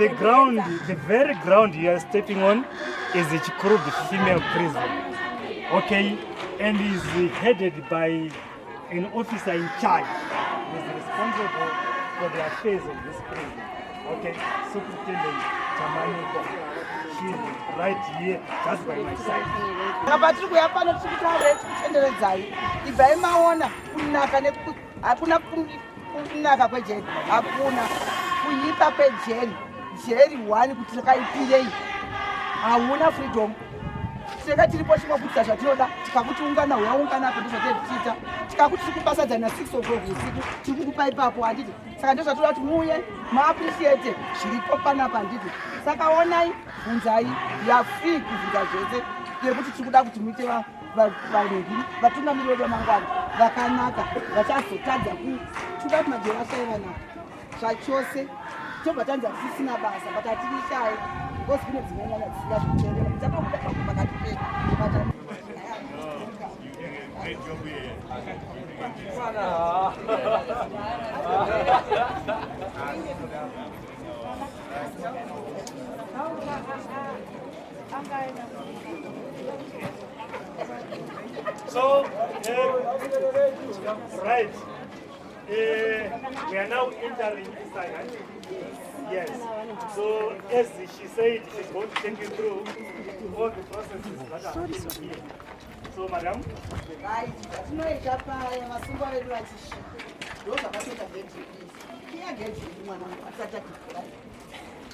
the very ground you are stepping on is the Chikuru, the female prison. Okay, and is headed by an officer in charge who is responsible for the affairs of this prison. Okay, Superintendent Tamaniko. She's right here, just by my side. Kunaka kwejeni hakuna kuipa pejeni jeri 1 kuti takaipirei hauna freedom saka tiripo chimwe kuti zvatinoda tikakuti ungana waungana apo ndizvatetiita tikakuti tikubasa na 6 o'clock usiku tikukupa ipapo handiti saka ndozvatoda kuti muuye maappreciate zviripo panapa handiti saka onai bvunzai ya free kubvunza zvese yekuti tikuda kuti muite varevi vatungamiri vedu vamangwana vakanaka vachazotadza kutuda kuti majeri ashaivana zvachose tobva tanzi hatisisina basa but hatirishai because kune dzimwe nyaya dzisika zvikuteerera tapakuda pakati pedu So, right, we are now entering inside. Yes. So, as she said, she's going to take you through all the processes that are happening here. So, madam. Right.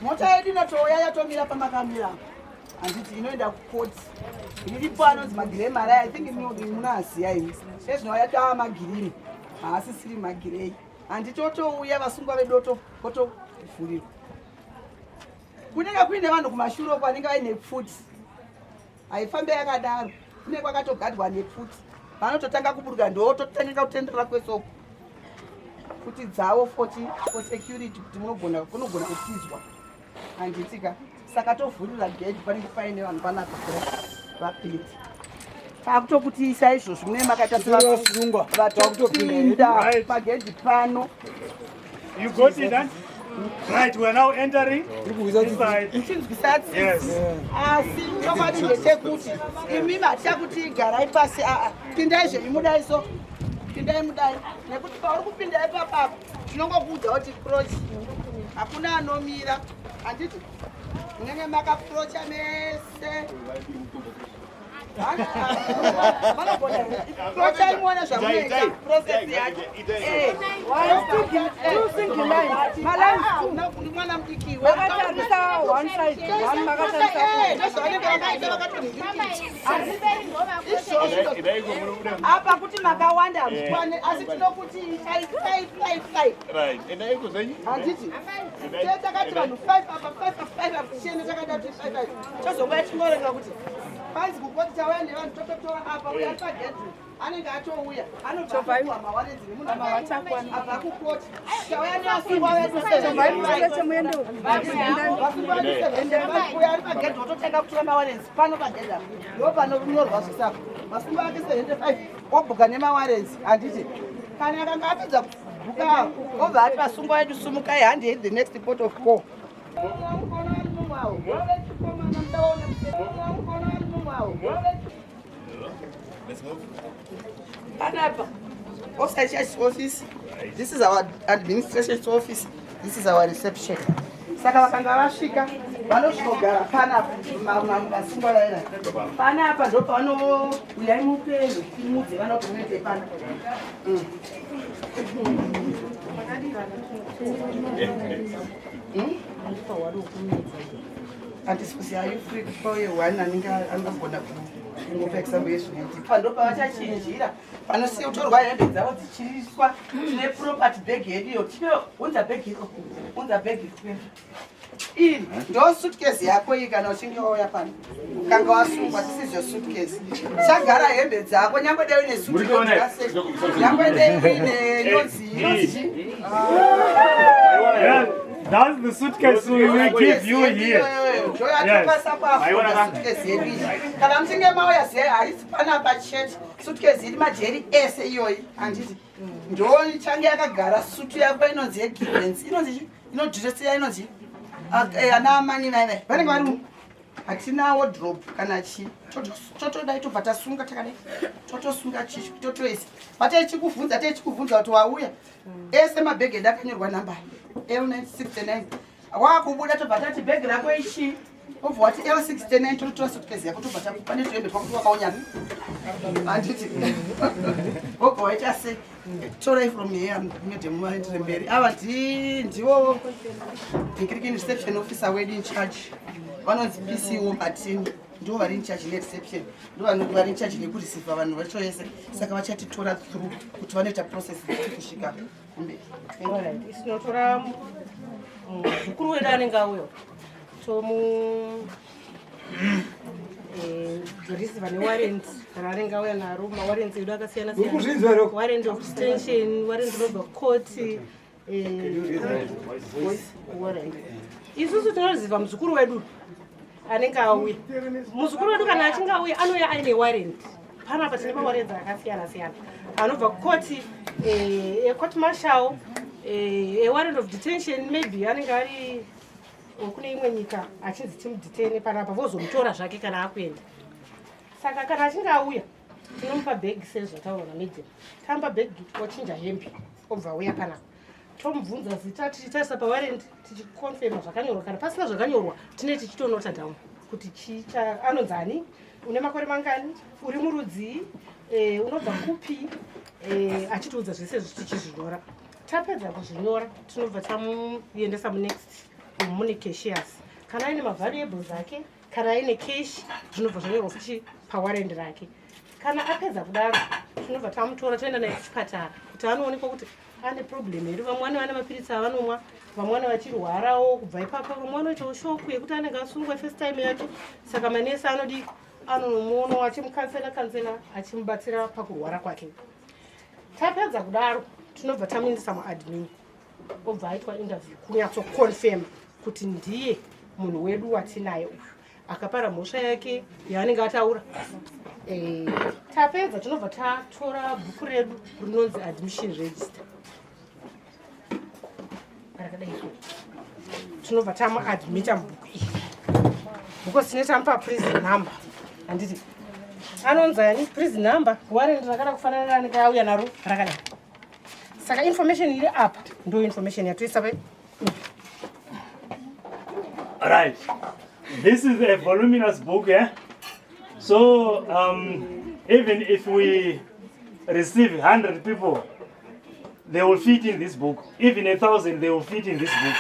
Mota yedu inotouya yatomira pamakamira handiti inoenda kukoti iripo anonzi magirei marai I think munaziya imi sezvinouya tava magirini haasisiri magirei handiti otouya vasungwa vedu otovhurirwa kunenge kuine vanhu kumashure uko vanenge vaine pfuti haifambe yakadaro kunenge kwakatogadwa nepfuti vanototanga kuburuka ndototanga kutenderera kwesoko pfuti dzavo for security kuti kunogona kutizwa handitika saka tovhurira gate panenge paine vanhu panapa vapinda takutokutiisa izvozvo mune makaita sevasungwa vatopinda pagedhi pano. You got it, huh? Right, we are now entering inside. Yes. Asi nobody ndechekuti imi machakuti garai pasi pindai zvemudai so pindai mudai nekuti pauri kupinda ipapo tinongokuudza kuti approach hakuna anomira handiti munenge makaprocha mese procha imona zvamunoita process yacho mwana mudiki apa kuti makawanda hamutwane asi tinokuti handiti takati vanhu 5 apa 5 akuchena takada kuti 5 chozongoya tingorenga kuti panzi kukoti tauya nevanhu tototora apa uya ari pagedhi anenge atouya anobva mawarenzi nemunabva kukoti tauya nevasungwa vedu uya ari pagedhi ototenga kutora mawarenzi pano pagedhi apa ndo panonyorwa zvisaka masungwa ake 75 obhuka nemawarenzi handiti kana akanga apedza kubhuka obva ati vasungwa vedu sumukai handi the next port of call Let's move. Office. This is our administration office. This is our reception. Saka vakanga vasvika vanosvogara panapa masimba vaira panapa ndo pano uyai mupenyu timudze vanokomete pana handisikusi are you free for one anenge angagona kungopa example yezvinoitika ndo pavachachinjira panosiutorwa hembe dzavo dzichiriswa tine property bag yedu iyo unza bag iri ndo suitcase yako iyi kana uchinge wauya pano ukanga wasungwa tisizvo suitcase chagara hembe dzako nyangwe dei uine suitcase nyangwe dei uine nozi That's the suitcase we will give you here. Yes. Kana mchinge mauya ziyai haisi panapa chete suitcase iri majeri ese iyoyi handiti ndo change yakagara sutu yako inonzi yegivens inodhiresiya inonzi ana mani nai vanenge vari hatina wardrobe kana chi totodai tobva tasunga takadai totosunga chichi totoisa vataichikubvunza kuti wauya ese mabhegi edu akanyorwa namba L969 wakubuda tobva tati bhegi rako ichi obva wati L69 tototora suitcase yako tobva pane toende pakuti wakaunyana handiti obva waita sei torai from here medemumandire mberi ava ndivo ndikirikini reception officer wedu in charge vanonzi PCO Martin ndivo vari in charge nereception ndivo vari in charge nekureceiva vanhu vacho vese saka vachatitora through kuti vanoita process kusvika kumberi isinotora mukuru wedu anenge auya tomu receiver newarrant kana anenge auya naro mawarrants edu akasiyana siyana warrant of detention warrant robber court warrant isusu tinoziva muzukuru wedu anenge auya muzukuru wedu kana achinge auya anouya aine warrant panapa tine mawarrants akasiyana siyana anobva kukoti court marshal warrant of detention maybe anenge ari kune imwe nyika achinzi timudetene panapa vozomutora zvake kana akuenda saka kana achinge auya tinomupa bhegi sezvataura medium tamupa bhegi ochinja hembe obva auya panapa tomubvunza zita tichitarisa pawarrant tichikonfema zvakanyorwa kana pasina zvakanyorwa tine tichitonota down kuti anonzi ani une makore mangani uri murudzi unobva kupi achitiudza zvese tichizvinyora tapedza kuzvinyora tinobva tamuendesa munext mune cashiers kana aine mavariables ake kana aine cash zvinobva zvanyorwa futi pawarrant rake kana apedza kudaro tinobva tamutora toenda naye kuchipatara kuti anoonekwa kuti ane problem here vamwe vane mapiritsi avanomwa vamwe vane vachirwarawo kubva ipapo vamwe vanoitawo shoku yekuti anenge asungwa first time yake saka manesi anodi anonomuonawo achimukansela achimubatsira pakurwara kwake tapedza kudaro tinobva tamuindisa muadmin obva aitwa interview kunyatsoconfirm kuti ndiye munhu wedu watinaye uyu akapara mhosva yake yaanenge ataura tapedza tinobva tatora bhuku redu rinonzi admission register rakadai so tinobva tamuadmita mubhuku iri because tine tamupa prison number handiti anonzi ani prison number warrant rakada kufanana neanenge auya naro rakadai saka information iri apa ndo information yatoisa pa Right. This is a voluminous book, yeah? So, even if we receive 100 people, they will fit in this book. Even 1,000, they will fit in this book.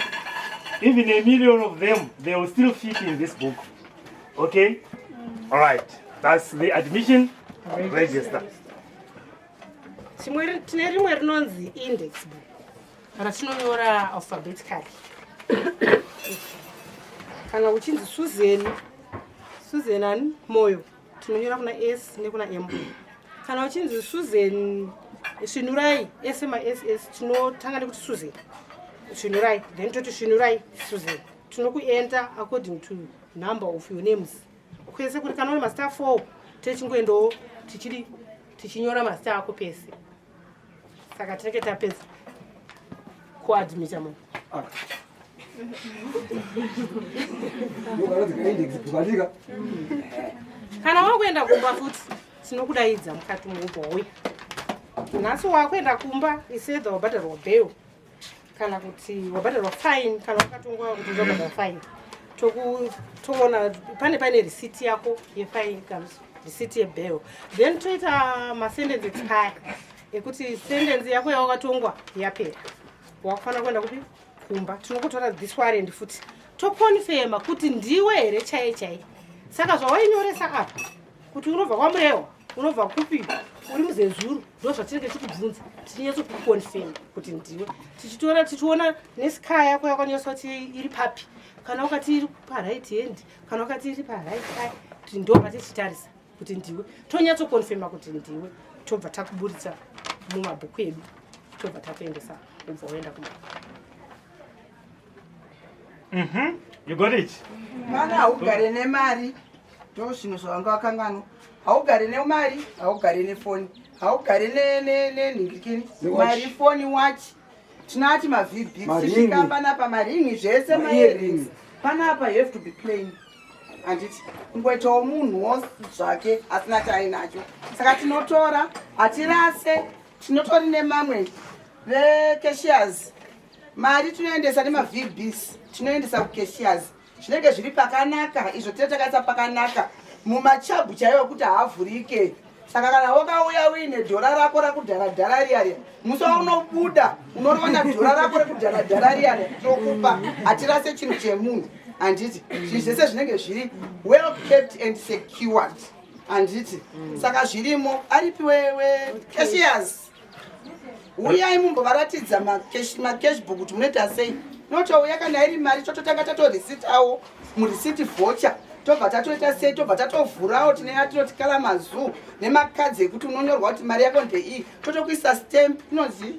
Even 1,000,000 of them, they will still fit in this book. Okay? All right. That's the admission register. Tine rimwe rinonzi index book ratinonyora alphabetically kana uchinzi Susan ani moyo tinonyora kuna S nekuna M kana uchinzi Susan Shinurai SMSS tinotanga nekuti Susan Shinurai then toti Shinurai Susan tinokuenter according to number of your names kwese kuti kana uri master 4 techingoendawo tichinyora master ako pese saka tinenge tapedza kuadmita munhu kana wakuenda kumba futi tinokudaidza mukati mubhowi nhasi wakuenda kumba isedha wabhadharwa bail kana kuti wabhadharwa fine kana wakatongwa kuti wabhadharwa fine toona pane receipt yako yefine kana receipt yebail then toita masentence expire ekuti sentence yako yawakatongwa yapera wakufanira kuenda kupi kumba tinokutora this warrant futi tokonfirma kuti ndiwe here chai saka zvawainyoresa apa kuti unobva kwamurewa unobva kupi uri muzezuru ndo zvatinenge tikubvunza tinyatso kukonfirma kuti ndiwe tichiona nesika yako yakanyoresa kuti iri papi kana wakati iri paright hand kana wakati iri paright eye kuti ndo patichitarisa kuti ndiwe tonyatso konfirma kuti ndiwe tobva takuburitsa mumabhuku edu tobva takuendesa ubva waenda kuma You got it? Mana haugare nemari ndo zvinhu zvavanga vakangano haugare nemari haugare nefoni haugare nenhingikini mari foni watch tinati mavb kusvika panapa maringi zvese maearrings panapa you have to be plain handiti kungoitawo munhuwo zvake asina chainacho saka tinotora hatirase tinotori nemamwe vecashiers mari tinoendesa nemavbs tinoendesa kucashiers zvinenge zviri pakanaka izvo tine takaisa pakanaka mumachabhu chaiwo kuti haavhurike saka kana wakauya uine dhora rako rakudharadhara riyariya musi waunobuda unoriona dhora rako rekudharadhara riyariya tokupa hatirase chinhu chemunhu handiti zvinhu zvese zvinenge zviri well kept and secured handiti saka zvirimo aripiwecashiers uyai mumbovaratidza macashbook kuti munoita sei notouya kana iri mari tototanga tatorisitawo murisiti voucher tobva tatoita sei tobva tatovhurawo tinoti kala mazuu nemakadzi ekuti unonyorwa kuti mari yako ndeiyi totokuisa stamp inonzi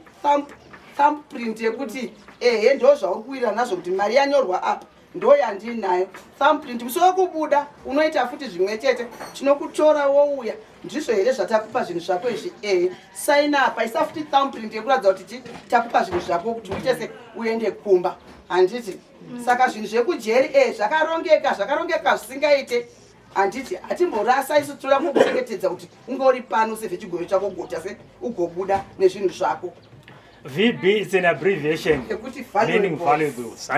thumbprint yekuti ehe ndo zvauri kuwirira nazvo kuti mari yanyorwa apa ndo yandinayo thumbprint musi wekubuda unoita futi zvimwe chete tinokutora wouya ndizvo here zvatakupa zvinhu zvako izvi ehe sign up isa futi thumbprint yekuratidza kuti takupa zvinhu zvako kuti uite se uende kumba handiti saka zvinhu zvekujeri zvakarongeka zvisingaite handiti hatimborasa isu toda kukuchengetedza kuti unge uri pano sevhechigoyo chako gota se ugobuda nezvinhu zvako. VB is an abbreviation meaning valuables.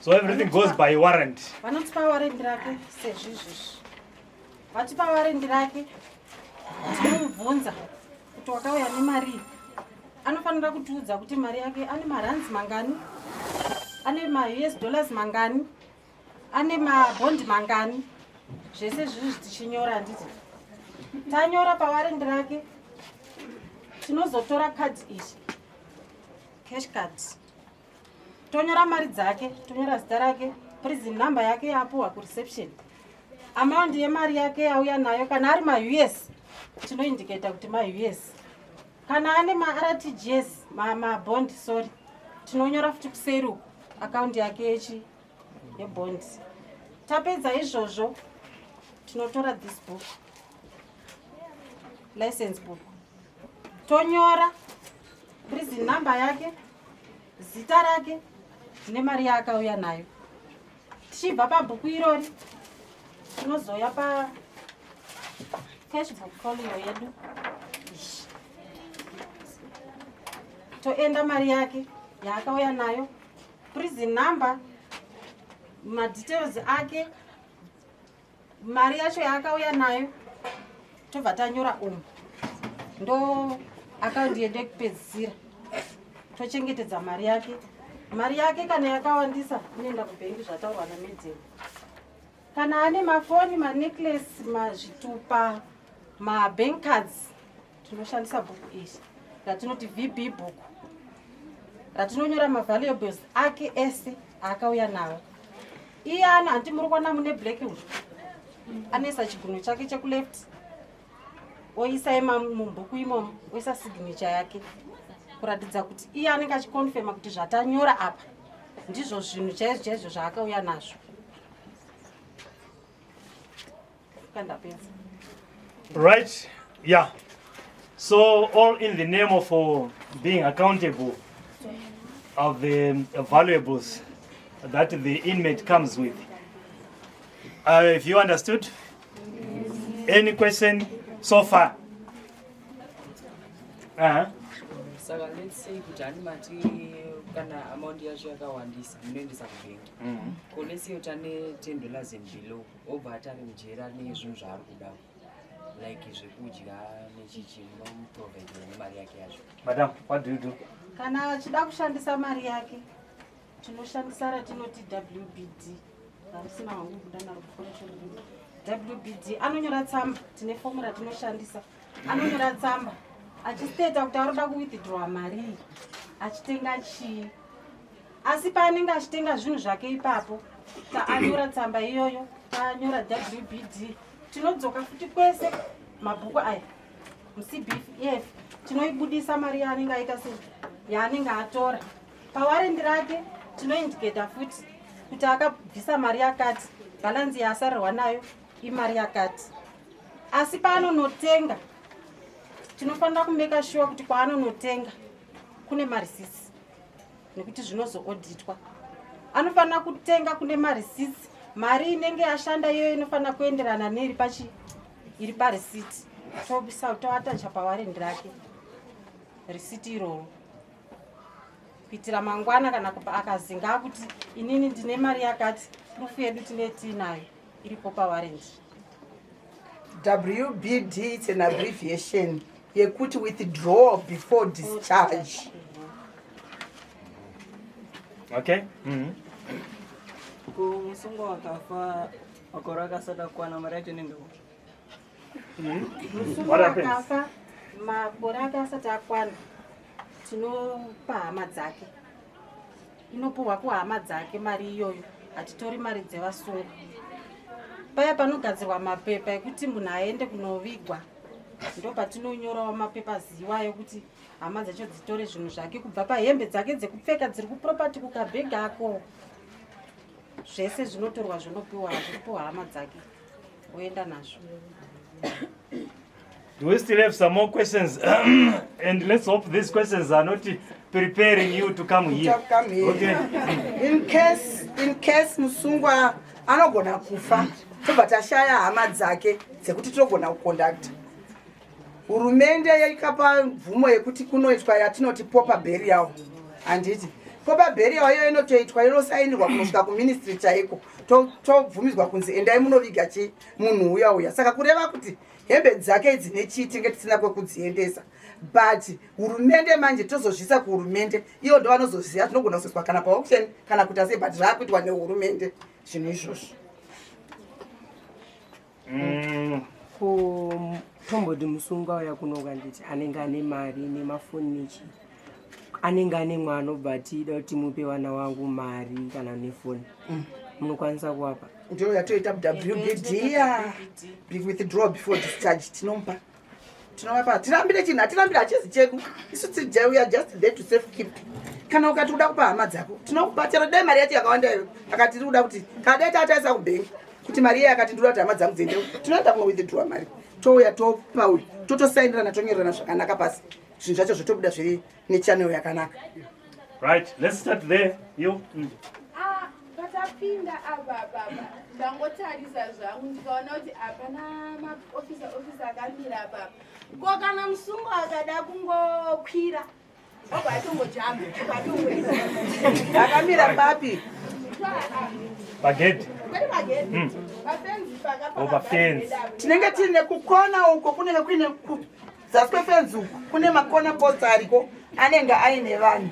So everything goes by warrant. Vanotipa warrant rake sezvizvi. Vatipa warrant rake tinomubvunza kuti wakauya nemari. Anofanira kutiudza kuti mari yake ane marands mangani, ane ma-US dollars mangani, ane mabond mangani. Zvese zvizvi tichinyora handiti. Tanyora pawarrant rake tinozotora card ichi, cash card. Tonyora mari dzake, tonyora zita rake, prison number yake yapuwa kureception. Amount yemari yake yauya nayo kana ari ma-US tinoindicata kuti ma-US. Kana ane ma-RTGS, ma-bond, sorry, tinonyora futi kuseru account yake yechi yebond. Tapedza izvozvo tinotora this book, license book. Tonyora prison number yake, zita rake, nemari yaakauya nayo. Tichibva pabhuku irori tinozoya pa cashbook folio yedu. Toenda mari yake yaakauya nayo, prison number, madetails ake, mari yacho yaakauya nayo, tobva tanyora ndo account yedu ekupedzisira. Tochengetedza mari yake. Mari yake kana yakawandisa inoenda kubhengi zvataurwa namedzeni. Kana ane mafoni, manecklace, mazvitupa, mabank cards, tinoshandisa bhuku iri ratinoti VB book, ratinonyora mavaluables ake ese aakauya nawo. Iye ana handi muri kuona mune black uyu anoisa chigunwe chake chekuleft, oisa mubhuku imomo, oisa signature yake kuratidza kuti iye anenge achikonfirma kuti zvatanyora apa ndizvo zvinhu chaizvo zvaakauya nazvo. Right? Yeah. So all in the name of being accountable of the valuables that the inmate comes with. If you understood? Yes. Any question so far? Saka let's say kuti animati kana amount yacho yakawandisa munoendesa kubenki. Ko let's say utane $10 and below obva atari mujera nezvinhu zvaari kuda like zvekudya nechichi munomuprovide nemari yake yacho. Madam, what do you do? Kana achida kushandisa mari yake tinoshandisa ratinoti WBD. Varisina wangu kuda naro WBD anonyora tsamba, tine fomu ratinoshandisa. Anonyora tsamba achisteta kuti aroda kuwithdraw mari, achitenga chii. Asi paanenge achitenga zvinhu zvake ipapo, anyora tsamba iyoyo, anyora WBD, tinodzoka futi kwese mabhuku aya muCBF, tinoibudisa mari yaanenge aita sei, yaanenge atora. Pawarrant rake tinoindicata futi kuti akabvisa mari yakati, balance yaasarirwa nayo imari yakati. Asi paanonotenga tinofanira kumeka sure kuti kwaanonotenga kune marisitsi nekuti zvinozoodhitwa. Anofanira kutenga kune marisitsi, mari inenge yashanda iyoyo inofanira kuenderana neiri iri parisiti. Toatacha pawarendi rake risiti iroro kuitira mangwana kana akazinga kuti inini ndine mari yakati, prufu yedu tinayo iripo pawarendi. WBD, it's an abbreviation yekuti withdraw before discharge. Okay. Musungu wakafa makore akasati akwana mari yacho nendo. Musungu wakafa makore akasati akwana tinopa hama dzake, inopuhwa kuhama dzake mari iyoyo, hatitori mari dzevasungu. Paya panogadzirwa mapepa ekuti munhu aende kunovigwa, ndo patinonyorawo mapepa ziwayo kuti hama dzacho dzitore zvinhu zvake, kubva pahembe dzake dzekupfeka dziri kupropati kukabhega ako, zvese zvinotorwa zvinopiwa hama dzake oenda nazvo. Do we still have some more questions? And let's hope these questions are not preparing you to come here. Okay. In case musungwa anogona kufa, tobva tashaya hama dzake dzekuti tinogona kuconduct. Hurumende yaikapa mvumo yekuti kunoitwa yatinoti proper burial. Handiti proper burial iyo inotoitwa inosainirwa kunosvika kuministry chaiko, tobvumizwa kunzi endai munoviga munhu uya. Saka kureva kuti hembe dzake dzine chiti ngetisina kwekudziendesa, but hurumende manje tozozvisa kuhurumende, iyo ndo vanozoziva tinogona kuzoiswa kana paauction kana kuita sei, but zvaakuitwa nehurumende zvinhu izvozvo. Tombodi musungu auya kunoka nditi anenge ane mari nemafonichi, anenge ane mwana obva tida kuti mupe vana vangu mari kana nefoni, munokwanisa kuwapa? Ndio yatoita WBD ya withdraw before discharge, tinompa tirambire chinhu, hatirambire hachezi chedu isu tijai, we are just there to safe keep. Kana ukati uda kupa hama dzako tinokubatira, dai mari yacho yakawanda iyo akati tiri kuda kuti kadai tataisa kubhengi kuti mari iye akati ndiri kuti hama dzangu dziende, tinoenda kumwe withdraw mari, touya topa uyu totosainirana tonyorerana zvakanaka pasi, zvinhu zvacho zvotobuda zviri nechannel yakanaka. Right, let's start there. You. Patapinda apa baba ndangotarisa zvangu ndikaona kuti hapana maofisa akamira baba, ko kana musungu akada kungokwira obva atongojamba akamira papi Baghead. Over fence. Tinenge tine kukona uko kunenge kuine zasi kwefenzi uko kune makona post ariko anenge aine vanhu,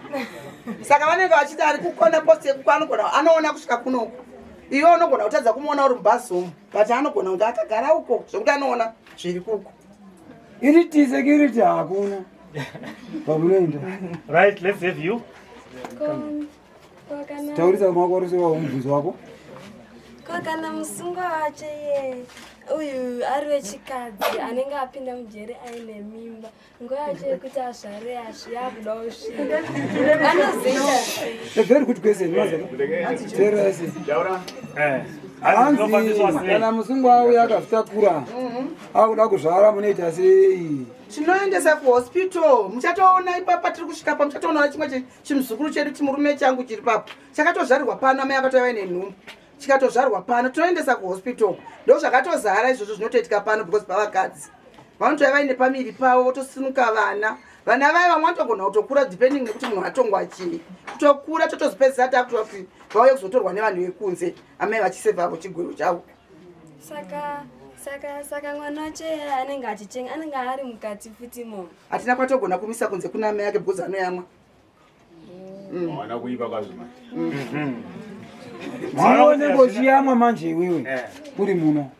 saka vanenge vachiti ari kukona post yekuko anoona kusvika kunoko. Iwe unogona kutadza kumuona uri mubhazi umu, but anogona kunge akagara uko zvokuti anoona zviri kuko. Iriti security hakuna pamunoenda. Right, let's have you. Taurisa kumakorese wamubvunzo wako. Kana musungu wacho ye uyu ari wechikadzi anenge apinda mujere aine mimba, nguva yacho yekuti azvare yakuda kusvika, anozoita very good question. Seriously. Hanzi kana musungu auya akazvitakura akuda kuzvara munoita sei? Tinoendesa kuhospital, muchatoona ipapa tiri kusvika pa, muchatoona chimwe chimuzukuru chedu chimurume changu chiri papo chakatozvarirwa pano, mai akatova nenhumbu chikatozvarwa pano, toendesa kuhospital. Ndo zvakatozara izvozvo zvinotoitika pano because pavakadzi vanotova vaine pamiri pavo votosimuka vana vaya vamwe vanotogona kutokura depending nekuti munhu atongwa chii, kutokura totozipedzisa takutoa kuti vauye kuzotorwa nevanhu vekunze amai vachisevhavo chigwero chavo. Saka mwana wacho anenge achichenga anenge ari mukati futi mo. Hatina kwatogona kumisa kunze kuna mai yake because anoyamwa. Mwana kuipa kwazima. Dzione ngochiyamwa manje iwewe uri muno.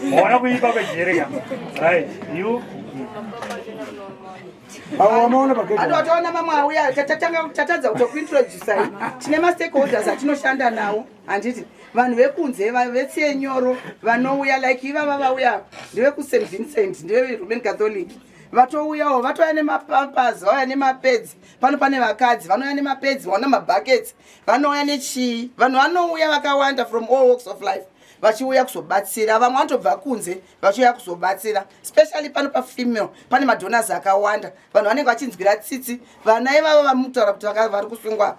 Mwana kuipa kwejereka. Right, you. Awamaona paketi. Atoona mama auya tatadza kutokuintroduce. Tine ma stakeholders atinoshanda nawo. Handiti vanhu vekunze vetsenyoro vanouya like ivava vauya ndive ku St Vincent, ndive Roman Catholic, vatouyawo vatoya nemapampers, vauya nemapedzi, pano pane vakadzi vanouya nemapedzi, vaona mabuckets, vanouya nechii, vanhu vanouya vakawanda from all walks of life. vachiuya kuzobatsira, vamwe vanotobva kunze vachiuya kuzobatsira, especially pano pafemale pane madonors akawanda, vanhu vanenge vachinzwira tsitsi. Vana ivavo vamutaura kuti vari kusungwa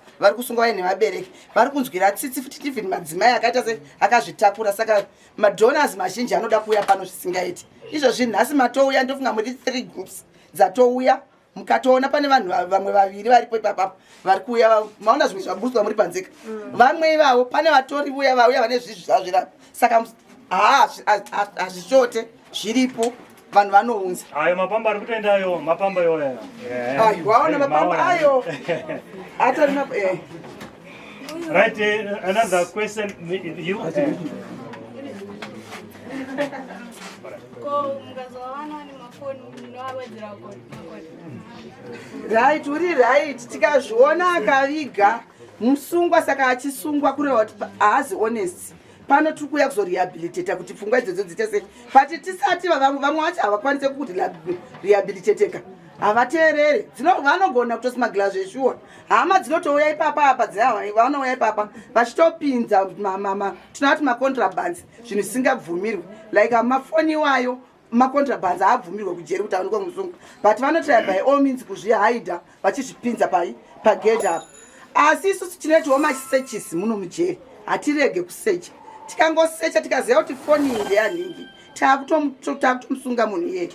vaine vabereki vari kunzwira tsitsi, futi even madzimai akaita se akazvitakura. Saka madonors mazhinji anoda kuuya pano zvisingaiti. Izvozvi nhasi matouya ndofunga muri 3 groups dzatouya, mukatoona pane vanhu vamwe vaviri varipo ipapapo vari kuuya. Maona zvimwe zvabuswa muri panzika, vamwe ivavo pane vatori vauya vane zvizvazvira. Saka hazvishote, zviripo, vanhu vanounza. Ayo mapamba ari kutendayo, mapamba iyoyo. Waona mapamba ayo. Right, another question. You? Right, uri right. Tikazviona akaviga musungwa, saka achisungwa kureva kuti haazi honest. Pano tiri kuuya kuzorehabilitate kuti pfungwa idzodzo dziite sei. But tisati vamwe vacho havakwanise kuti rehabilitateka, havateerere. Vanogona kutosima glass eshuwa, hama dzinotouya ipapa apa, vanouya ipapa vachitopinza tinoti macontrabands, zvinhu zvisingabvumirwi, like mafoni iwayo macontrabands haabvumirwe kujeri kuti aonekwa musungu, but vanotry by all means kuzvihaidha vachizvipinza pagedhi apa. Asi isusu tinoitiwo masearches muno mujeri, hatirege kusecha. Tikangosecha tikaziva kuti foni iyi ndeyanhingi, taakutomusunga munhu iyeyo,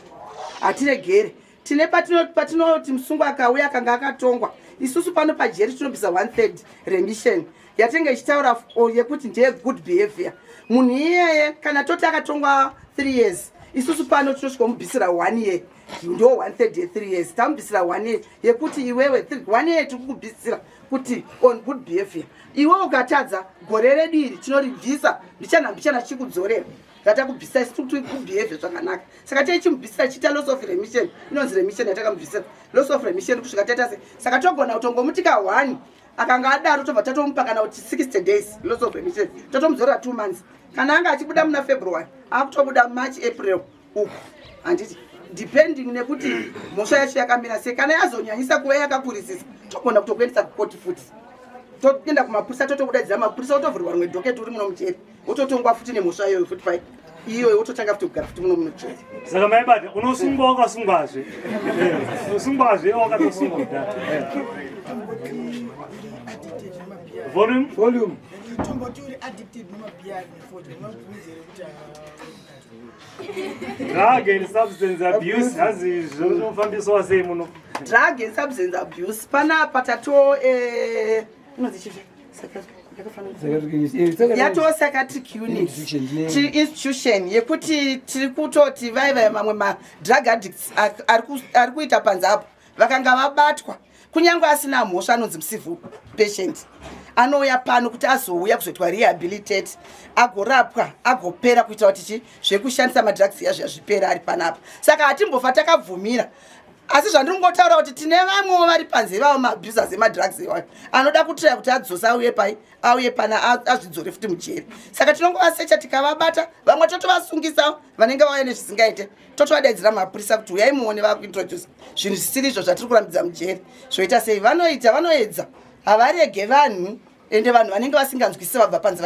hatiregere. Tine patinoti musungu akauya akanga akatongwa, isusu pano pajeri tinobvisa 1/3 remission yatinge ichitaura yekuti ndeye good behavior. Munhu iyeye kana toti akatongwa 3 years, isusu pano tinosvika mubvisira 1 year, ndo 1/3 ye3 years. Tamubvisira 1 year yekuti iwewe 1 year tiri kukubvisira kuti on good behavior. Iwe ukatadza gore rediri tinoribvisa, mbichana chikudzorera. Ngatakubvisa isi kuti good behavior zvakanaka. Saka tichimubvisira chita loss of remission, inonzi remission yatakamubvisira. Loss of remission kusvika taita sei. Saka togona kutongomutika 1 akanga adaro tobva tatomupa kana kuti 60 days loss of remission. Totomudzorera 2 months. Kana anga achibuda muna February, akutobuda March, April uku. Handiti depending nekuti mhosva yacho yakamira sei. Kana yazonyanyisa kuva yakakurisisa, togona kutokuendesa kukoti futi. Toenda kumapurisa, totokudaidzira mapurisa, otovhurwa rumwe dhoketi uri muno mujeri, ototongwa futi nemhosva iyoyo futi pai iyoyo, ototanga futi kugara futi muno mujeri. Saka maibati unosungwa wakasungwazve, usungwazve wakatosungwa kudhara. Volume. Drug and substance abuse hazi zvinofambiswa sei muno? Drug and substance abuse panapa tato yatoo psychiatric unit institution yekuti tiri kutoti vaivai mamwe madrug addicts ari kuita panze apo vakanga vabatwa, kunyange asina mhosva anonzi civil patient, anouya pano kuti azouya kuzoitwa rehabilitate, agorapwa, agopera kuita kuti zvekushandisa madrugs yazvo zvipera ari panapa. Saka hatimbofa takabvumira. Asi zvandingotaura kuti tine vamwewo vari panze ivavo maabusers emadrugs iwayo anoda kutraya kuti adzosa auye pana azvidzore futi mujeri. Saka tinongovasecha tikavabata, vamwe totovasungisa vanenge vauya nezvisingaite, totovadaidzira mapurisa kuti uyai muone vakuintroduce zvinhu zvisiri izvo zvatiri kurambidza mujeri. Zvoita sei vanoedza, havarege vanhu, ende vanhu vanenge vasinganzwisisi vabva panze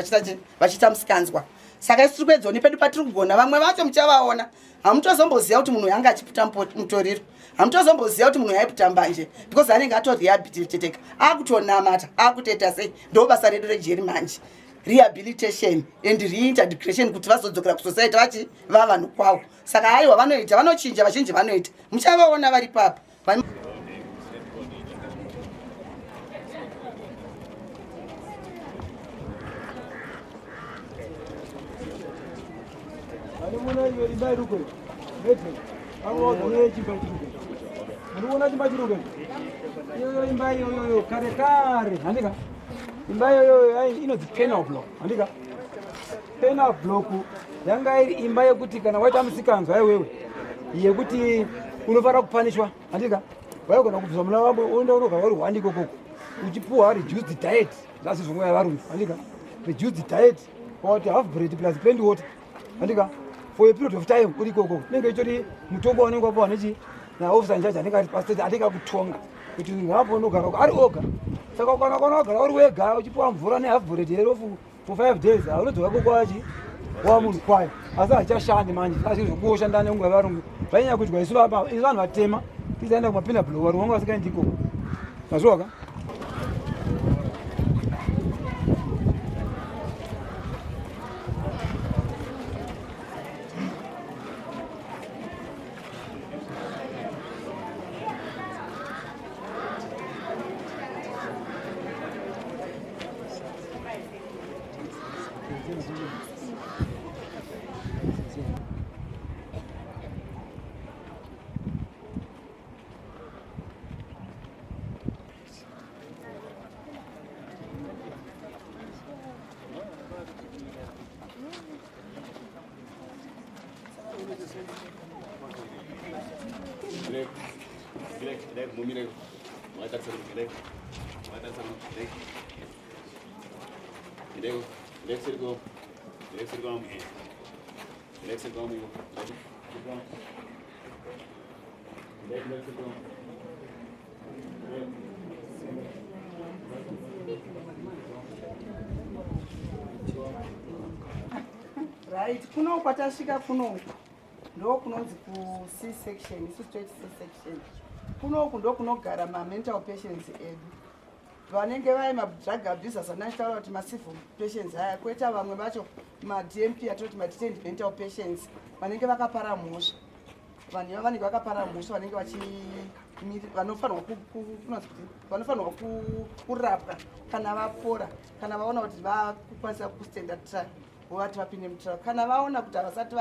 vachiita musikanzwa. Saka isu tiri kuedzoni pedu patiri kugona, vamwe vacho muchavaona, hamutozomboziva kuti munhu yanga achiputa mutoriro, hamutozomboziva kuti munhu yaiputa mbanje, because anenge atorehabilitateka, akutonamata, akutoita sei. Ndo basa redu rejeri manje, rehabilitation and reintegration, kuti vazodzokera kusociety vachi vava vanhu kwavo. Saka aiwa vanoita, vanochinja, vazhinji vanoita, muchavaona vari papa. Imba iyoyo inonzi penal block, handika? Penal block yanga iri imba yekuti kana waita musikanzwa iwewe yekuti unofanira kupanishwa, handika? Waigona kubvisa muna wako unogara uri wandiko koko uchipuwa reduced diet, zvasi zvimwe varungu, handika? Reduced diet kuti half bread plus plenty water, handika? For a period of time uri koko nenge ichori mutombo wanenge wapuwa nechi naofisa njaji anenge ari pastate anenge akutonga kuti ngapo unogara ari oga. Saka kana ogara uri wega uchipuwa mvura nehalf bread yerofu for 5 days, haunodzoka koko achi wa munhu kwayo asi hachashandi manje asi zvokuoshanda nenguva varungu vainyanya kuti isu vanhu vatema tisaenda kumapinda blo varungu vanga vasikaendi ikoko mazvoka Right, kuno kwatasvika kuno ndo kunonzi ku C section, isu straight C section. Kuno ndo kunogara ma mental patients edu. Vanenge vai ma drug abusers anachitaura kuti ma civil patients haya kweta vamwe vacho ma DMP atoti ma detained mental patients vanenge vakapara mhosva. Vanhu vanenge vakapara mhosva vanenge vachi vanofanirwa kurapwa kana vapora kana vaona kuti vakukwanisa kustenda trial vovati vapinde mutrial kana vaona kuti havasati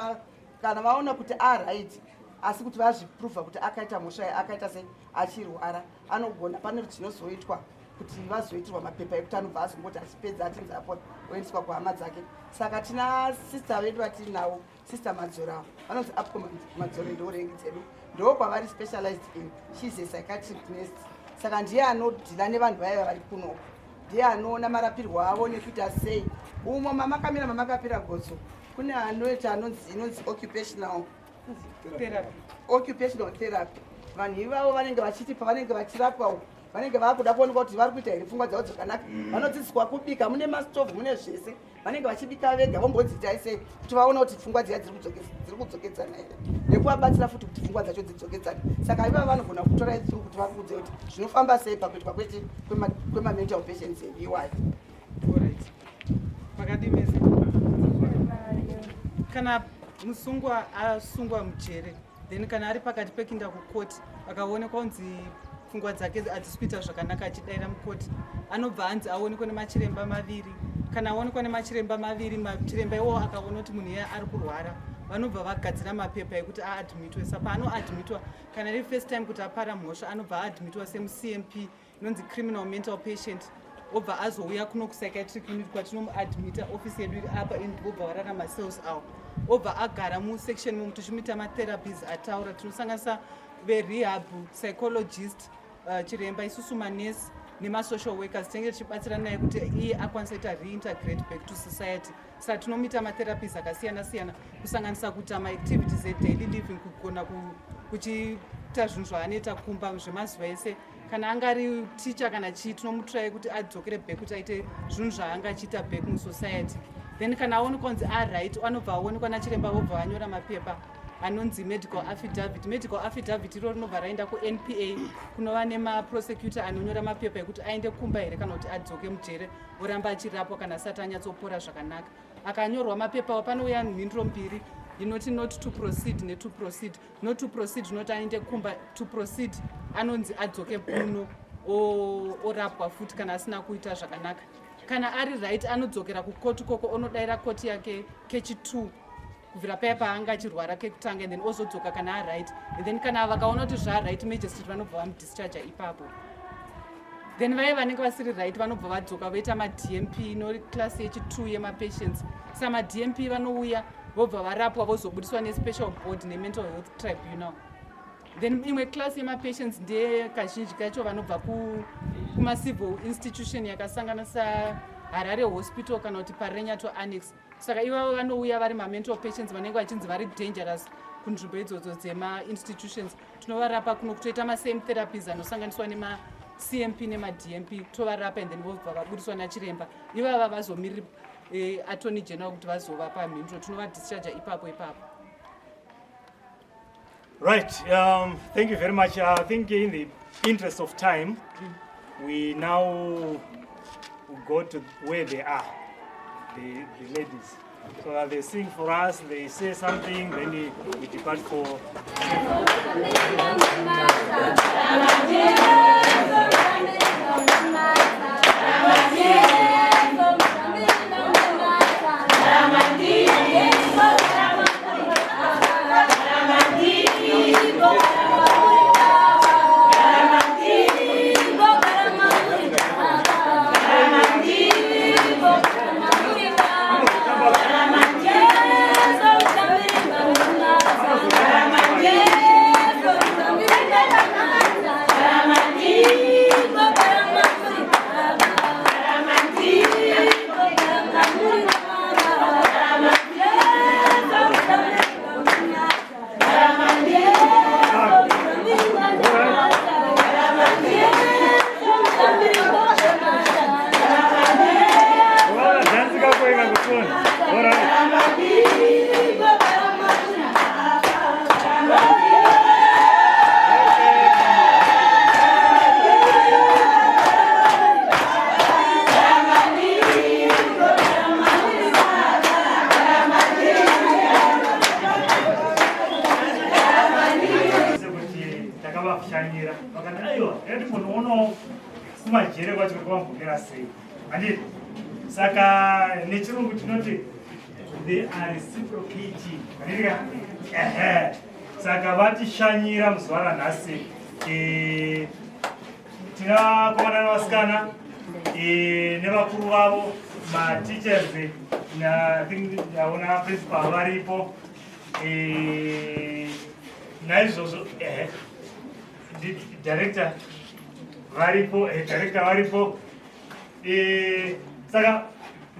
kana vaona kuti right asi kuti vazvipruvha kuti akaita mhosva akaita sei achirwara anogona pane chinozoitwa kuti vazoitirwa mapepa ekuti anobva azongoti achipedza atinzi apona oendeswa kuhama dzake. Saka tina sister vedu vatiri navo sister Madzora vanonzi apco Madzora ndorengi dzedu ndo kwavari specialized in she's a psychiatric nurse. Saka ndiye anodhila nevanhu vaya vari kuno ndiye anoona marapirwo avo nekuita sei. Umo mamakamira mamakapira gotso kune anoita inonzi occupational therapy. Vanhu ivavo vanenge vachiti pavanenge vachirapwa vanenge vakuda kuonekwa kuti vari kuita here pfungwa dzavo dzakanaka vanodzidziswa kubika mune mastovhu mune zvese vanenge vachibika vega vombodzitai sei kuti vaona kuti pfungwa dziya dziri kudzokedzana here nekuvabatsira futi kuti pfungwa dzacho dzidzokedzane. Saka ivavo vanogona kutora itsuru kuti vakuudze kuti zvinofamba sei pakuitwa kwete kwema-mental patients iwayo. Makadimese kana musungwa asungwa mujere then kana ari pakati pekuinda kukoti akaonekwa kunzi pfungwa dzake hadzisi kuita zvakanaka achidaira mukoti anobva anzi aonekwe nemachiremba maviri. Kana aonekwa nemachiremba maviri machiremba iwo akaona kuti munhu iye ari kurwara vanobva vagadzira mapepa ekuti aadmitwe. Saka anoadmitwa kana iri first time kuti apara mhosva anobva aadmitwa semuCMP inonzi criminal mental patient obva azouya kuno kupsychiatric unit kwatinomuadmita ofisi yedu iri apa obva vararama cells avo obva agara musection momu tichimuita matherapies ataura tinosanganisa verehab psychologist chiremba isusu manesi nemasocial workers tinenge tichibatsirana naye kuti iye akwanisa kuita reintegrate back to society. Saka tinomuita matherapies akasiyana siyana kusanganisa kuita maactivities edaily living kugona kuchiita zvinhu zvaanoita kumba zvemazuva ese kana angari teacher kana chii tinomutrayi kuti adzokere back kuti aite zvinhu zvaanga achiita back musociety. Then kana aonekwa kunzi right anobva aonekwa nachiremba vobva vanyora mapepa anonzi medical affidavit. Medical affidavit iro rinobva raenda kuNPA kunova nemaprosecutor anonyora mapepa ekuti aende kumba here kana kuti adzoke mujere oramba achirapwa kana asati anyatsopora zvakanaka. Akanyorwa mapepa panouya mhinduro mbiri inoti not to proceed neto proceed. Not to proceed inoti aende kumba, to proceed anonzi adzoke kuno orapwa futi kana asina kuita zvakanaka. Kana ari right anodzokera kukoti koko onodaira koti yake kechi2 kubvira paya paanga achirwara kekutanga and then ozodzoka kana aright and then kana vakaona kuti zvaright magistrate vanobva vamudischarge ipapo. Then vaya vanenge vasiri right vanobva vadzoka voita madmp inori class yechi2 yemapatients. Saka madmp vanouya vobva varapwa vozobudiswa nespecial board nemental health tribunal. Then imwe class yemapatients ndeye kazhinji kacho vanobva kumacivil institution yakasanganisa Harare hospital kana kuti parenyato annex. Saka ivavo vanouya vari mamental patients vanenge vachinzi vari dangerous kunzvimbo idzodzo dzema institutions. Tinovarapa kuno kutoita masame therapies anosanganiswa CMP nema-DMP tovarapa and then vobva vabudiswa nachiremba ivava vazomiri attorney general kuti vazova pamhinduro tinovadischarge ipapo. Right, thank you very much. I think in the interest of time, we now go to where they are, the ladies. So they sing for us, they say something, then we depart for... Saka nechirungu tinoti they are reciprocating. Saka vatishanyira muzuva ranhasi. Tinakomana navasikana nevakuru vavo ma-teachers naona principal varipo naizvozvo director varipo saka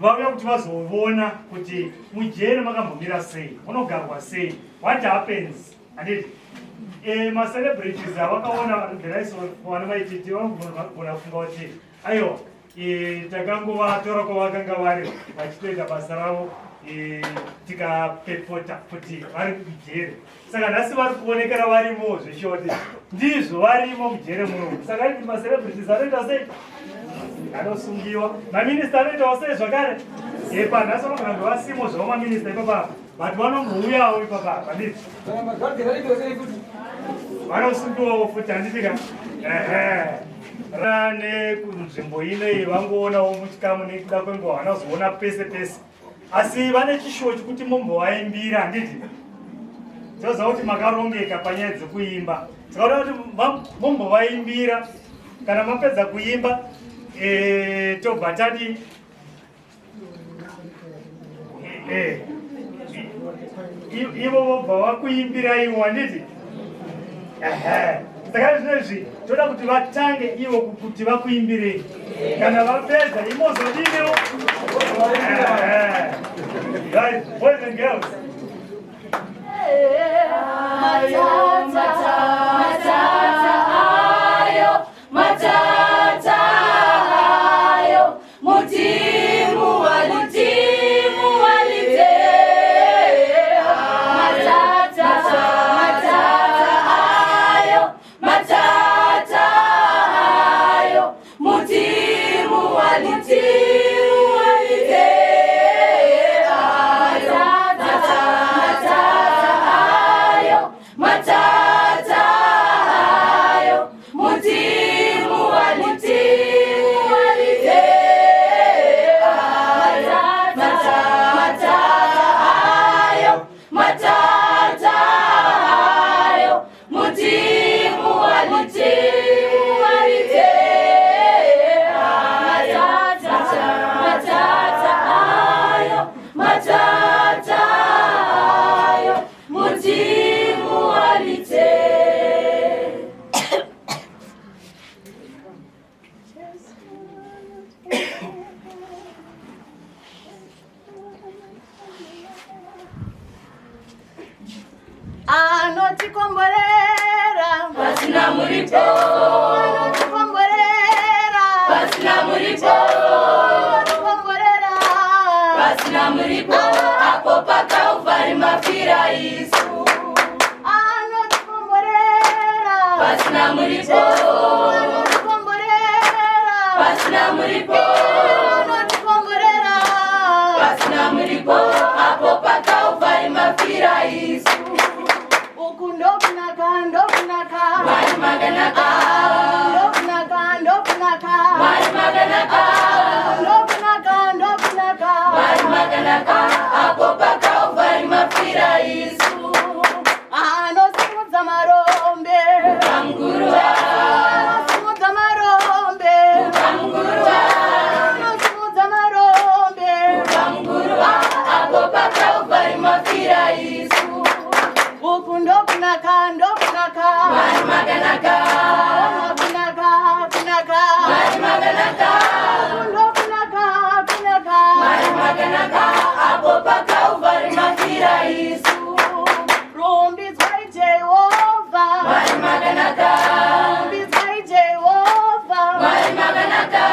vauya kuti vazovona kuti mujere makambomira sei, munogarwa sei, what happens. Anditi macelebrities avakaona vana vaititi vanogona funga kuti aiwa takangovatora kwavakanga vari vachitoita basa ravo tikapepota kuti vari mujere. Saka nhasi vari kuonekera varimo zveshoti ndizvo varimo mujere muno. Saka iti macelebrities anoita sei, anosungiwa. Maminista anoitawo sei zvakare. Panhasi vanogona vasimo zvavo maminista ipapa, but vanombouyawo ipapa panditi vanosungiwawo futi. Handitika nekunzvimbo inei vangoonawo muchikamu nekuda kwenguva vanazoona pese pese, asi vane chishuwo chekuti mumbovaimbira. Handiti toziva kuti makarongeka panyaya dzekuimba, tikaona kuti mumbovaimbira. Kana mapedza kuimba tobva tati ivo vobva vakuimbiraiwo. Handiti saka zvinezvi toda kuti vatange ivo kuti vakuimbirei. Kana vapedza imozodinewo. Boys and girls. Anotikomborera pasina muripo, anotikomborera pasina muripo apo pakauvhari mafira isu anotikomborera pasina muripo pasina muripo anotikomborera pasina muripo apo pakauvhari mafira isu uku ndokunaka Mwari makanaka Mwari makanaka Mwari makanaka apo pakauvhari mafira isu anosimudza marombe ukamguruva anosimudza marombe ukamguruva anosimudza marombe ukamguruva apo pakauvhari mafira isu uku ndokunaka Mwari makanaka Mwari makanaka Mwari makanaka apo pakauvhari mafira isu rumbidzai Jehovha Mwari makanaka rumbidzai Jehovha Mwari makanaka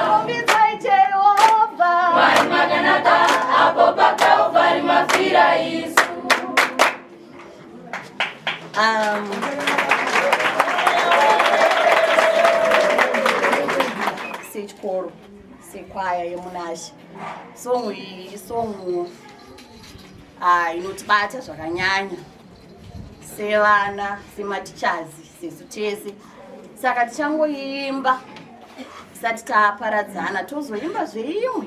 rumbidzai Jehovha Mwari makanaka apo pakauvhari mafira isu sechikoro sekwaya yemunashe songo iyi songo inotibata zvakanyanya sevana sematichazi sesu tese saka tichangoimba tisati taparadzana tozoimba zveimwe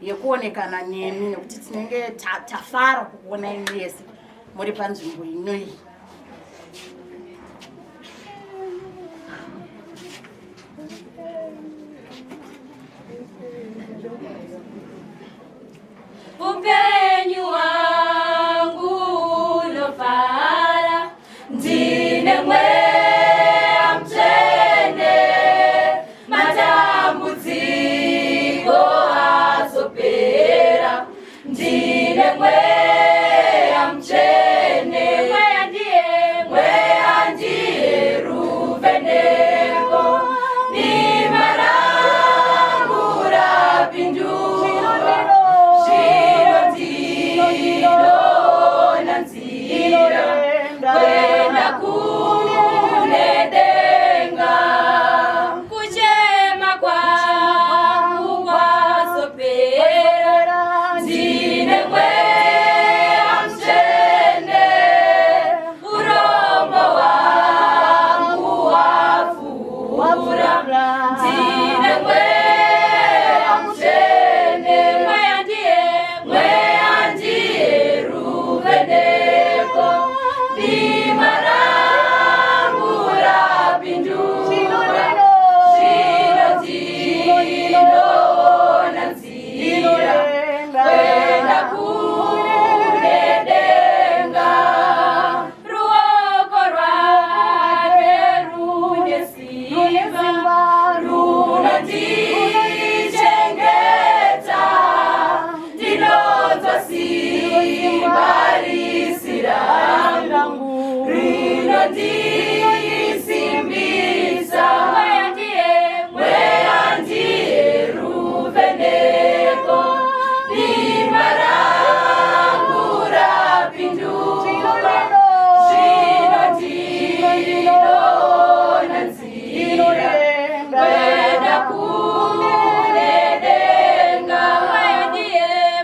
yekuonekana nemi nekuti tinenge tafara kukuona imi yese muri panzvimbo inoyi. Upenyu wangu unofara ndine mweya mtsvene matambudziko azopera ndine mweya mtsvene mweya ndiye ruveneko dima rangu rapinduka ndinoona nzira kwenda kune denga kuchema kwangu kwazopera ndine mweya mtsvene urombo wangu wapfuura ndine mweya mtsvene mweya ndiye ruveneko dima rangu rapinduka zvino ndinoona nzira kwenda kune denga ruoko rwake rune simba runondichengeta ndinonzwa simba risi rangu rinondisimbisa mweya ndiye ruveneko dima rangu rapinduka zvino ndinoona nzira kwenda kune denga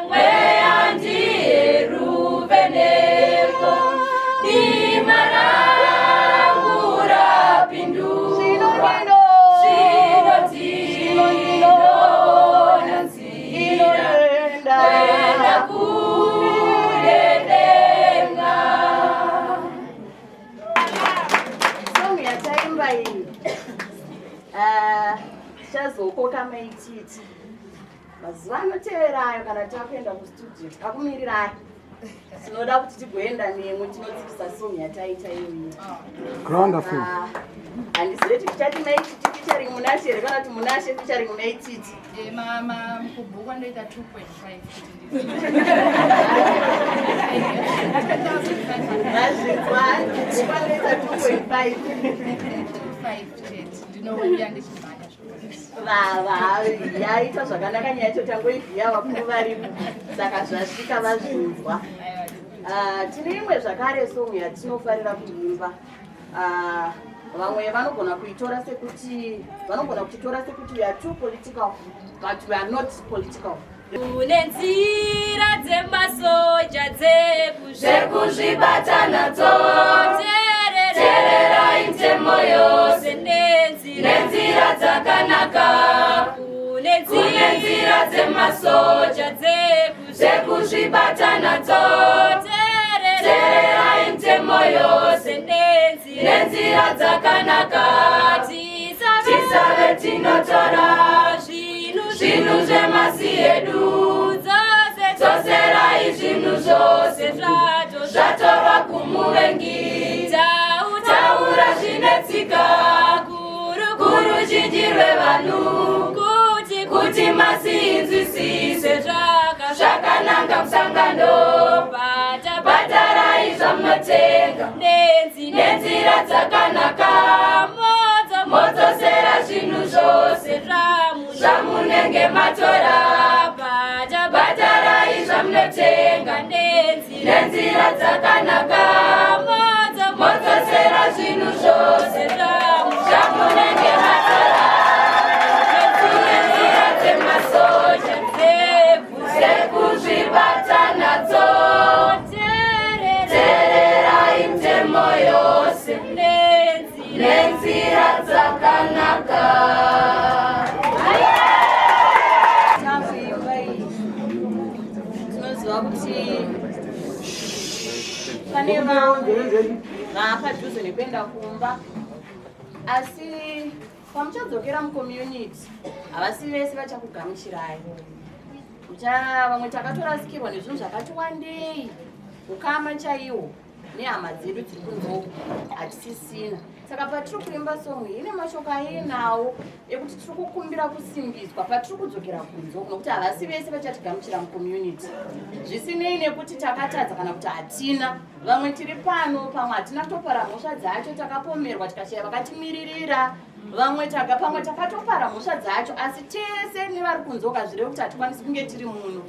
mweya ndiye ruveneko dima rangu rapinduka zvino ndinoona nzira kwenda kune denga. Songo yataimba iyi tichazokoka maititi mazuva anoteverayo kana takuenda kustudio tikakumirirai tinoda kuti tigoenda nemwe tinodzikisa songo yataita iyoyi. Handizeti tichati maititi featuring Munashe here kana kuti Munashe featuring maititi. Mukubhuku anoita 2.5 mazvinzwa anoita 2.5 ndinoya ndichimhanya yaita zvakanaka nyaya yacho tangoivhiya vakuru varipo saka zvasvika vazvinzwa. Tine imwe zvakare song yatinofarira kuimba. Vamwe vanogona kuitora sekuti we are too political but we are not political. Kune nzira dzemasoja dzekuzvibata nadzo tererai mitemo yose nenzira dzakanaka. Kune nzira dzemasoja dzekuzvibata nadzo tererai mitemo yose nenzira dzakanaka. Tisave tinotora zvinhu zvemasi edu dzoserai zvinhu zvose zvatorwa kumuvengi. Taura zvinetsika kuru zhinji rwevanhu kuti masinzwisise zvakananga musangano. Bhatarai zvamunotenga nenzira dzakanaka. Modzosera zvinhu zvose zvamunenge matora. Bhatarai zvamunotenga nenzira dzakanaka. Modzosera zvinhu zvose zvamunenge matora. Nenzira dzemasoja dzekuzvibata nadzo tererai mitemo yose nenzira dzakanaka. Tinoziva kuti pane vamwe vaapadhuze nekuenda kumba, asi pamuchadzokera mucommunity havasi vese vachakugamuchirai. Vamwe takatorasikirwa nezvinhu zvakati wandei, ukama chaiwo nehama dzedu dziri kunzoko hatisisina. Saka patiri kuimba song ine mashoko ainawo ekuti tiri kukumbira kusimbiswa patiri kudzokera kunzoko, nokuti havasi vese vachatigamuchira mucommunity. Zvisinei nekuti takatadza kana kuti hatina. Vamwe tiri pano, pamwe hatina kutopara mhosva dzacho, takapomerwa tikashaya vakatimiririra. Pamwe takatopara mhosva dzacho, asi tese nevari kunzoka zvirevo kuti hatikwanisi kunge tiri muno.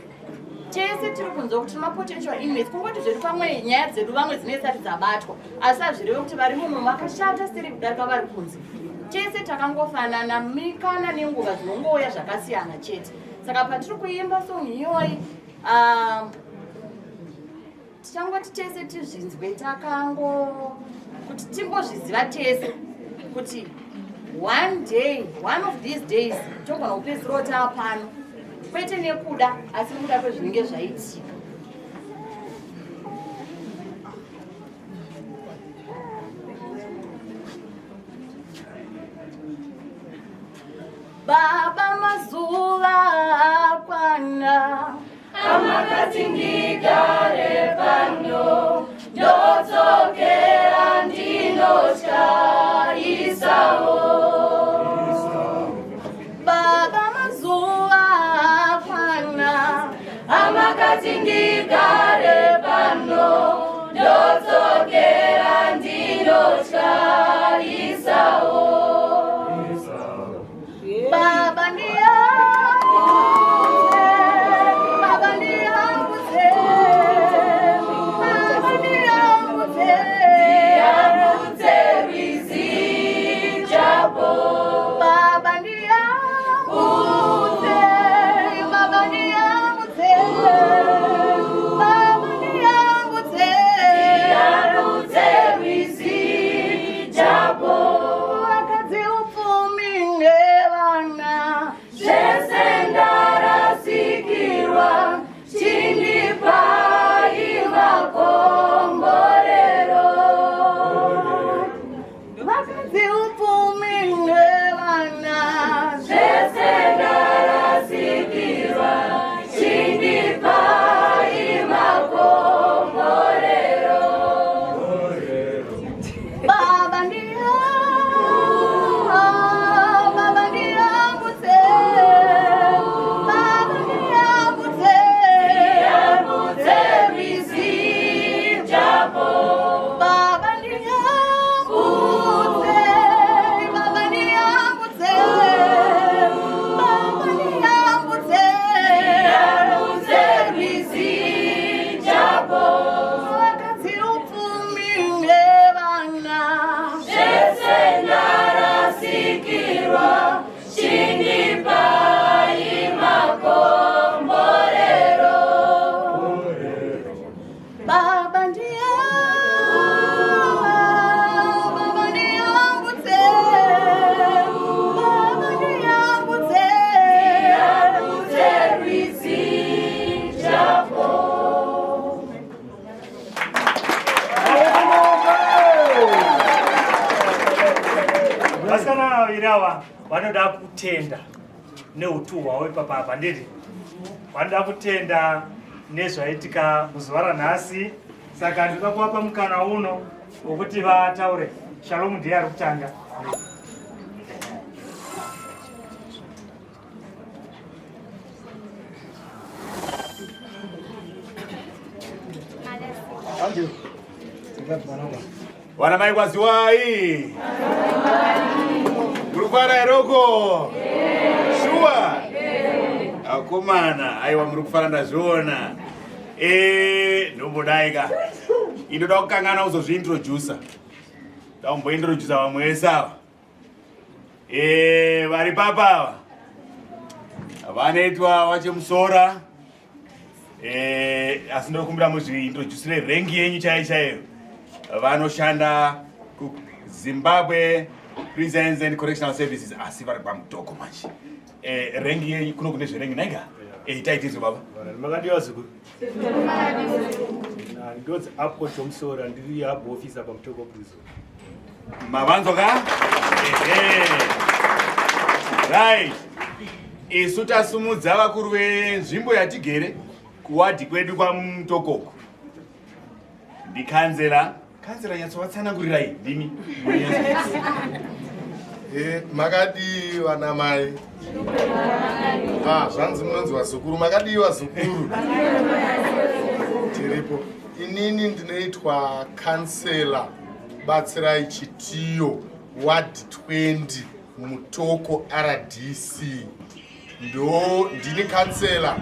Tese tiri kunzoka kuti mapotential inmates, kungoti zvedu pamwe nyaya dzedu vamwe dzinesati dzabatwa, asi hazvirevo kuti vari muno vakashata siri kudarika vari kunze. Tese takangofanana, mikana nenguva dzinongouya zvakasiyana chete. Saka patiri kuimba song iyoyi, tichangoti tese tizvinzwe kuti timbozviziva tese kuti one of these days togona kupedzisira taa pano, kwete nekuda asi nekuda kwezvinenge zvaitika. Baba mazuva akwana, amakati ndigare pano, ndodzokera ndinoshayisawo. Baba mazuva akwana, amakati ndigare pano, ndodzokera ndinoshayisawo. Baba ava vanoda kutenda neutu hwavo ipapapa nditi vanoda kutenda nezvaitika muzuva ranhasi. Saka ndinoda kuvapa mukana uno wekuti vataure. Shalom ndiye ari kutanga. Wana mai kwaziwai. Murukufara eroko. Shuwa. Akomana aiwa murukufara ndazviona. Ndombodaika. Inoda kukangana uzozviintroducer. Tambointroducer vamwe vese ava. Vari papa. Vanoitwa wachemusora. Asi ndokumbira muzviintroducere rengi yenyu chaiyo. Vanoshanda ku Zimbabwe Prisons and Correctional Services. Asi vari pamutoko manje. Rengi yenyu kuno kune zverengi naiga. Taitizo baba. Makadiwa zikuru. Ndodzi apo chomusora ndiri apo officer pamutoko prison. Mavanzoka? Right. Isu tasumudza vakuru venzvimbo yatigere kuwadhi kwedu kwamutokoko. Ndikanzera. Kanzera nyatsovatsanangurirai ndimi. Makadi vana mai. Zvanzi munonzi vazukuru. Makadiwa zukuru. Tiripo. Inini ndinoitwa kansela batsirai Chitiyo ward 20 mutoko RDC. Ndini kansela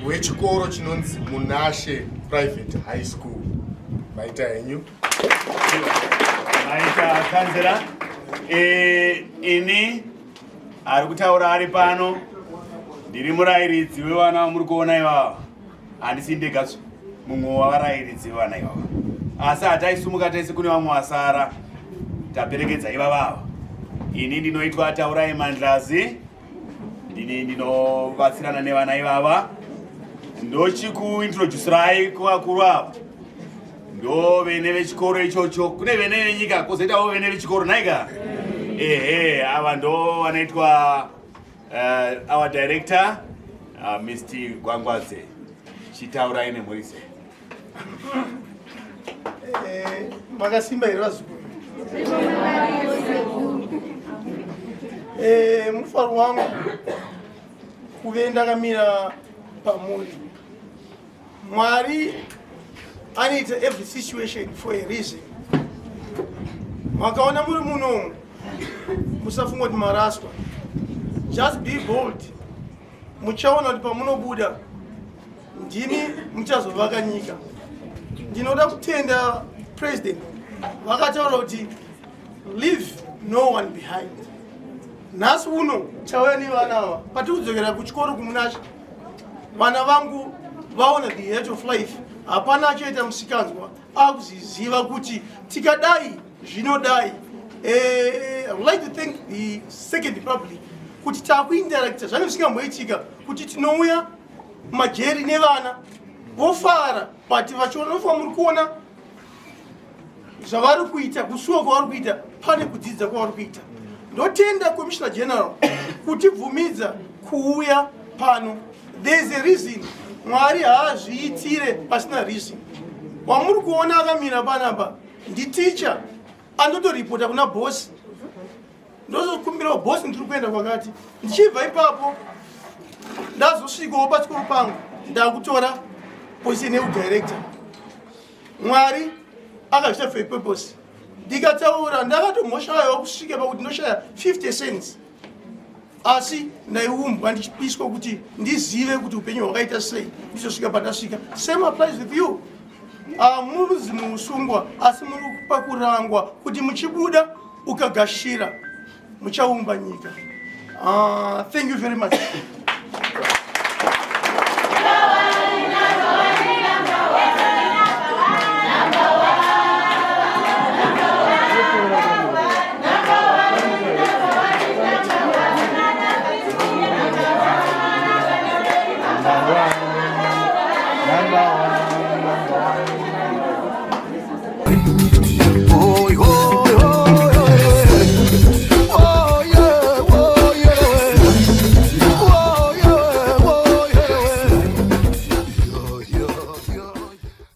wechikoro chinonzi Munashe Private High School. Maita henyu. Maita kanzera. Ini ari kutaura ari pano. Ndiri murairidzi wevana muri kuona ivava. Handisi ndegatsva mumwe wavarairidzi vevana ivava. Asi hataisumuka taisi kune vamwe vasara. Taperekedza ivavava. Ini ndinoitwa Taurai Mandlazi. Ndinobatsirana nevana ivava. Ndochikuintroducerai kuvakuru ava. Ndo vene vechikoro ichocho. Kune vene venyika kozoitawo vene vechikoro naika. Ava ndo vanoitwa our director Mr. Gwangwadze. Chitaurai nemhuri. Makasimba here vazukuru. Mufaro wangu kuve ndakamira pamuri. Mwari anoita every situation for a reason. Makaona muri muno musafunga kuti maraswa. Just be bold. Muchaona kuti pamunobuda ndimi muchazovaka nyika. Ndinoda kutenda president vakataura kuti leave no one behind. Nhasi uno chauya nevana ava patiri kudzokera kuchikoro kumunashe. Vana vangu vaona the edge of life. Hapana achoita musikanzwa akuziziva kuti tikadai zvinodai. I would like to thank the Second Republic kuti takuindirecta zvane zvisingamboitika kuti tinouya majeri nevana vofara but vachionofa muri kuona zvavari kuita kusuwa kwavari kuita pane kudzidza kwavari kuita. Ndotenda Commissioner General kutibvumidza kuuya pano. There is a reason. Mwari haazviitire pasina reason. Wamuri kuona akamira panapa ndi teacher anotoripota kuna boss. Ndozokumbira boss ndiri kuenda kwakati. Ndichibva ipapo ndazosvikawo pachikoro pangu ndakutora position yeudhirector. Mwari akazviita for a purpose. Ndikataura ndakatomhoshayo kusvika pakuti ndoshaya 50 cents. Asi ndaiumbwa ndichipiswa kuti ndizive kuti upenyu hwakaita sei ndizosvika pandasvika. Same applies with you. Muruzi muusungwa asi muri pakurangwa kuti muchibuda ukagashira muchaumba nyika. Thank you very much.